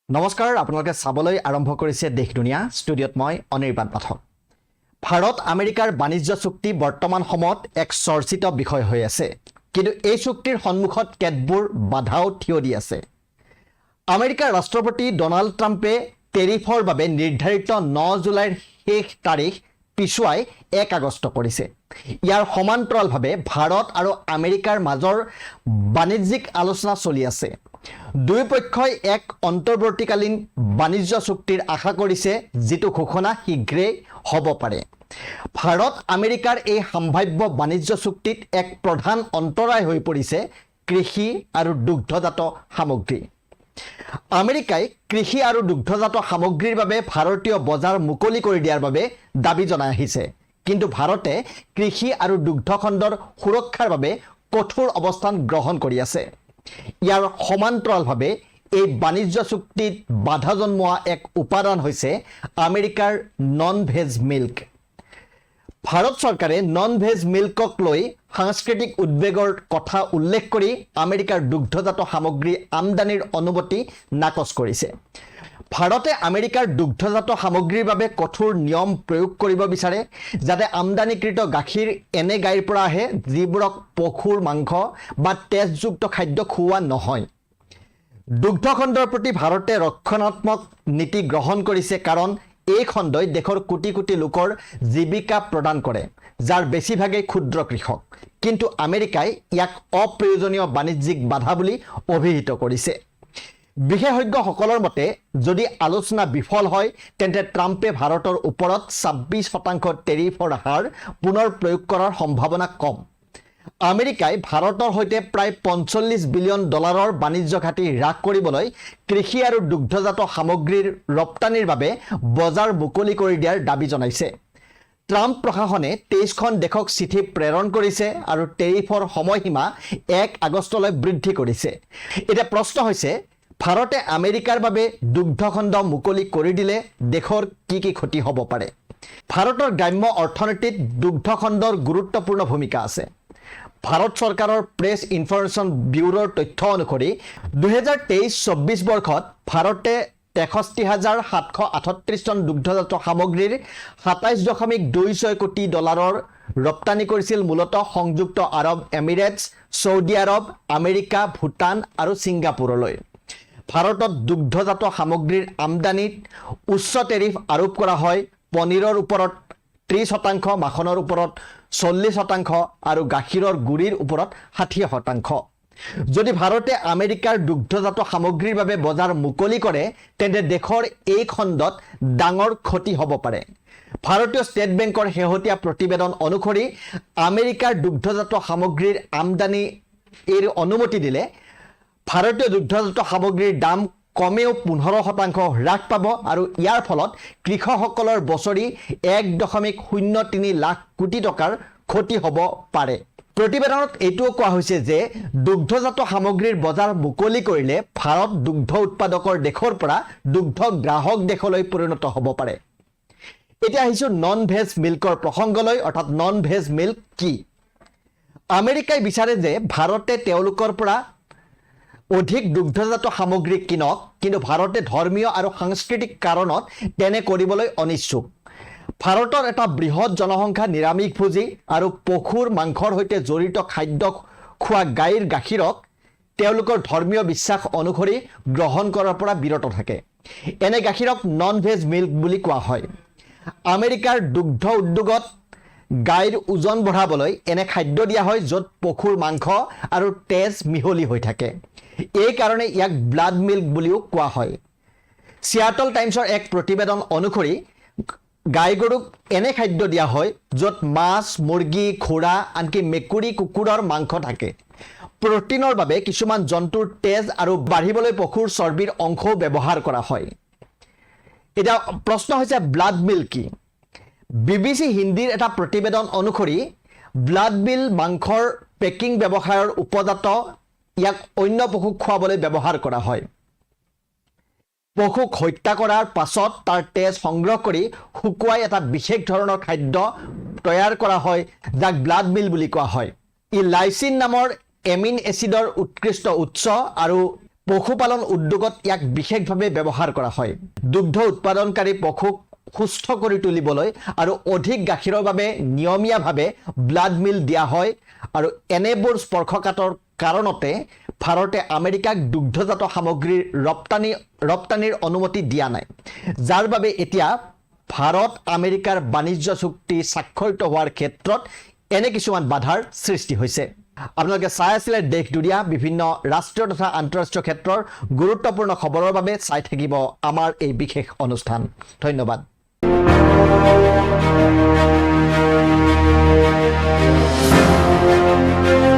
নমস্কাৰ, আপোনালোকে চাবলৈ আৰম্ভ কৰিছে দেশ দুনিয়া। ষ্টুডিঅ'ত মই অনিৰ্বাণ পাঠক। ভাৰত আমেৰিকাৰ বাণিজ্য চুক্তি বৰ্তমান সময়ত এক চৰ্চিত বিষয় হৈ আছে, কিন্তু এই চুক্তিৰ সন্মুখত কেতবোৰ বাধাও থিয় দি আছে। আমেৰিকাৰ ৰাষ্ট্ৰপতি ডনাল্ড ট্ৰাম্পে টেৰিফৰ বাবে নিৰ্ধাৰিত 9 জুলাইৰ শেষ তাৰিখ পিছুৱাই 1 আগষ্ট কৰিছে। ইয়াৰ সমান্তৰালভাৱে ভাৰত আৰু আমেৰিকাৰ মাজৰ বাণিজ্যিক আলোচনা চলি আছে। দুই পক্ষই এক অন্তৰ্বৰ্তীকালীন বাণিজ্য চুক্তিৰ আশা কৰিছে, যিটো ঘোষণা শীঘ্ৰেই হ'ব পাৰে। ভাৰত আমেৰিকাৰ এই সম্ভাৱ্য বাণিজ্য চুক্তিত এক প্ৰধান অন্তৰায় হৈ পৰিছে কৃষি আৰু দুগ্ধজাত সামগ্ৰী। আমেৰিকাই কৃষি আৰু দুগ্ধজাত সামগ্ৰীৰ বাবে ভাৰতীয় বজাৰ মুকলি কৰি দিয়াৰ বাবে দাবী জনাই আহিছে, কিন্তু ভাৰতে কৃষি আৰু দুগ্ধ খণ্ডৰ সুৰক্ষাৰ বাবে কঠোৰ অৱস্থান গ্ৰহণ কৰি আছে। ইয়াৰ সমান্তৰালভাৱে এই বাণিজ্য চুক্তিত বাধা জন্মোৱা এক উপাদান হৈছে আমেৰিকাৰ নন ভেজ মিল্ক। ভাৰত চৰকাৰে নন ভেজ মিল্কক লৈ সাংস্কৃতিক উদ্বেগৰ কথা উল্লেখ কৰি আমেৰিকাৰ দুগ্ধজাত সামগ্ৰী আমদানিৰ অনুমতি নাকচ কৰিছে। ভাৰতে আমেৰিকাৰ দুগ্ধজাত সামগ্ৰীৰ বাবে কঠোৰ নিয়ম প্ৰয়োগ কৰিব বিচাৰে, যাতে আমদানিকৃত গাখীৰ এনে গাইৰ পৰা আহে যিবোৰক পশুৰ মাংস বা তেজযুক্ত খাদ্য খুওৱা নহয়। দুগ্ধ খণ্ডৰ প্ৰতি ভাৰতে ৰক্ষণাত্মক নীতি গ্ৰহণ কৰিছে, কাৰণ এই খণ্ডই দেশৰ কোটি কোটি লোকৰ জীৱিকা প্ৰদান কৰে, যাৰ বেছিভাগেই ক্ষুদ্ৰ কৃষক। কিন্তু আমেৰিকাই ইয়াক অপ্ৰয়োজনীয় বাণিজ্যিক বাধা বুলি অভিহিত কৰিছে। বিশেষজ্ঞসকলৰ মতে, যদি আলোচনা বিফল হয় তেন্তে ট্ৰাম্পে ভাৰতৰ ওপৰত 26% টেৰিফৰ হাৰ পুনৰ প্ৰয়োগ কৰাৰ সম্ভাৱনা কম। আমেৰিকাই ভাৰতৰ সৈতে প্ৰায় $45 বিলিয়ন বাণিজ্য ঘাটি হ্ৰাস কৰিবলৈ কৃষি আৰু দুগ্ধজাত সামগ্ৰীৰ ৰপ্তানিৰ বাবে বজাৰ মুকলি কৰি দিয়াৰ দাবী জনাইছে। ট্ৰাম্প প্ৰশাসনে 23খন দেশক চিঠি প্ৰেৰণ কৰিছে আৰু টেৰিফৰ সময়সীমা 1 আগষ্টলৈ বৃদ্ধি কৰিছে। এতিয়া প্ৰশ্ন হৈছে, ভাৰতে আমেৰিকাৰ বাবে দুগ্ধ খণ্ড মুকলি কৰি দিলে দেশৰ কি কি ক্ষতি হ'ব পাৰে? ভাৰতৰ গ্ৰাম্য অৰ্থনীতিত দুগ্ধ খণ্ডৰ গুৰুত্বপূৰ্ণ ভূমিকা আছে। ভাৰত চৰকাৰৰ প্ৰেছ ইনফৰমেশ্যন ব্যুৰোৰ তথ্য অনুসৰি 2023-24 বৰ্ষত ভাৰতে 63,738 টন দুগ্ধজাত সামগ্ৰীৰ $27.26 কোটি ৰপ্তানি কৰিছিল, মূলতঃ সংযুক্ত আৰৱ এমিৰেটছ, ছৌদি আৰৱ, আমেৰিকা, ভূটান আৰু ছিংগাপুৰলৈ। ভাৰতত দুগ্ধজাত সামগ্ৰীৰ আমদানিত উচ্চ টেৰিফ আৰোপ কৰা হয়। পনীৰৰ ওপৰত 30%, মাখনৰ ওপৰত 40% আৰু গাখীৰৰ গুড়িৰ ওপৰত 60%। যদি ভাৰতে আমেৰিকাৰ দুগ্ধজাত সামগ্ৰীৰ বাবে বজাৰ মুকলি কৰে তেন্তে দেশৰ এই খণ্ডত ডাঙৰ ক্ষতি হ'ব পাৰে। ভাৰতীয় ষ্টেট বেংকৰ শেহতীয়া প্ৰতিবেদন অনুসৰি আমেৰিকাৰ দুগ্ধজাত সামগ্ৰীৰ আমদানিৰ অনুমতি দিলে ভাৰতীয় দুগ্ধজাত সামগ্ৰীৰ দাম কমেও 15% হ্ৰাস পাব, আৰু ইয়াৰ ফলত কৃষকসকলৰ বছৰি 1.03 লাখ কোটি টকাৰ ক্ষতি হ'ব পাৰে। প্ৰতিবেদনত এইটোও কোৱা হৈছে যে দুগ্ধজাত সামগ্ৰীৰ বজাৰ মুকলি কৰিলে ভাৰত দুগ্ধ উৎপাদকৰ দেশৰ পৰা দুগ্ধ গ্ৰাহক দেশলৈ পৰিণত হ'ব পাৰে। এতিয়া আহিছোঁ নন ভেজ মিল্কৰ প্ৰসংগলৈ, অৰ্থাৎ নন ভেজ মিল্ক কি? আমেৰিকাই বিচাৰে যে ভাৰতে তেওঁলোকৰ পৰা অধিক দুগ্ধজাত সামগ্ৰী কিনক, কিন্তু ভাৰতে ধৰ্মীয় আৰু সাংস্কৃতিক কাৰণত তেনে কৰিবলৈ অনিচ্ছুক। ভাৰতৰ এটা বৃহৎ জনসংখ্যা নিৰামিষভোজী আৰু পশুৰ মাংসৰ সৈতে জড়িত খাদ্য খোৱা গাইৰ গাখীৰক তেওঁলোকৰ ধৰ্মীয় বিশ্বাস অনুসৰি গ্ৰহণ কৰাৰ পৰা বিৰত থাকে। এনে গাখীৰক নন ভেজ মিল্ক বুলি কোৱা হয়। আমেৰিকাৰ দুগ্ধ উদ্যোগত গাইৰ ওজন বঢ়াবলৈ এনে খাদ্য দিয়া হয় য'ত পশুৰ মাংস আৰু তেজ মিহলি হৈ থাকে। এই কাৰণে ইয়াক ব্লাড মিল্ক বুলিও কোৱা হয়। চিয়াটল টাইমছৰ এক প্ৰতিবেদন অনুসৰি গাই গৰুক এনে খাদ্য দিয়া হয় য'ত মাছ, মুৰ্গী, ঘোঁৰা, আনকি মেকুৰী, কুকুৰৰ মাংস থাকে। প্ৰটিনৰ বাবে কিছুমান জন্তুৰ তেজ আৰু বাঢ়িবলৈ পশুৰ চৰ্বিৰ অংশও ব্যৱহাৰ কৰা হয়। এতিয়া প্ৰশ্ন হৈছে, ব্লাড মিল্ক কি? BBC হিন্দীৰ এটা প্ৰতিবেদন অনুসৰি ব্লাড মিল্ক মাংসৰ পেকিং ব্যৱসায়ৰ উপজাত, ইয়াক অন্য পশুক খুৱাবলৈ ব্যৱহাৰ কৰা হয়। পশুক হত্যা কৰাৰ পাছত তাৰ তেজ সংগ্ৰহ কৰি শুকুৱাই এটা বিশেষ ধৰণৰ খাদ্য তৈয়াৰ কৰা হয়, যাক ব্লাড মিল্ক বুলি কোৱা হয়। ই লাইচিন নামৰ এমিন এচিডৰ উৎকৃষ্ট উৎস আৰু পশুপালন উদ্যোগত ইয়াক বিশেষভাৱে ব্যৱহাৰ কৰা হয় দুগ্ধ উৎপাদনকাৰী পশুক সুস্থ কৰি তুলিবলৈ আৰু অধিক গাখীৰৰ বাবে নিয়মীয়াভাৱে ব্লাড মিল দিয়া হয় আৰু এনেবোৰ স্পৰ্শকাতৰ কাৰণতে ভাৰতে আমেৰিকাক দুগ্ধজাত সামগ্ৰীৰ ৰপ্তানিৰ অনুমতি দিয়া নাই যাৰ বাবে এতিয়া ভাৰত আমেৰিকাৰ বাণিজ্য চুক্তি স্বাক্ষৰিত হোৱাৰ ক্ষেত্ৰত এনে কিছুমান বাধাৰ সৃষ্টি হৈছে আপোনালোকে চাই আছিলে দেশ দুনিয়া বিভিন্ন ৰাষ্ট্ৰীয় তথা আন্তঃৰাষ্ট্ৰীয় ক্ষেত্ৰৰ গুৰুত্বপূৰ্ণ খবৰৰ বাবে চাই থাকিব আমাৰ এই বিশেষ অনুষ্ঠান ধন্যবাদ Thank you.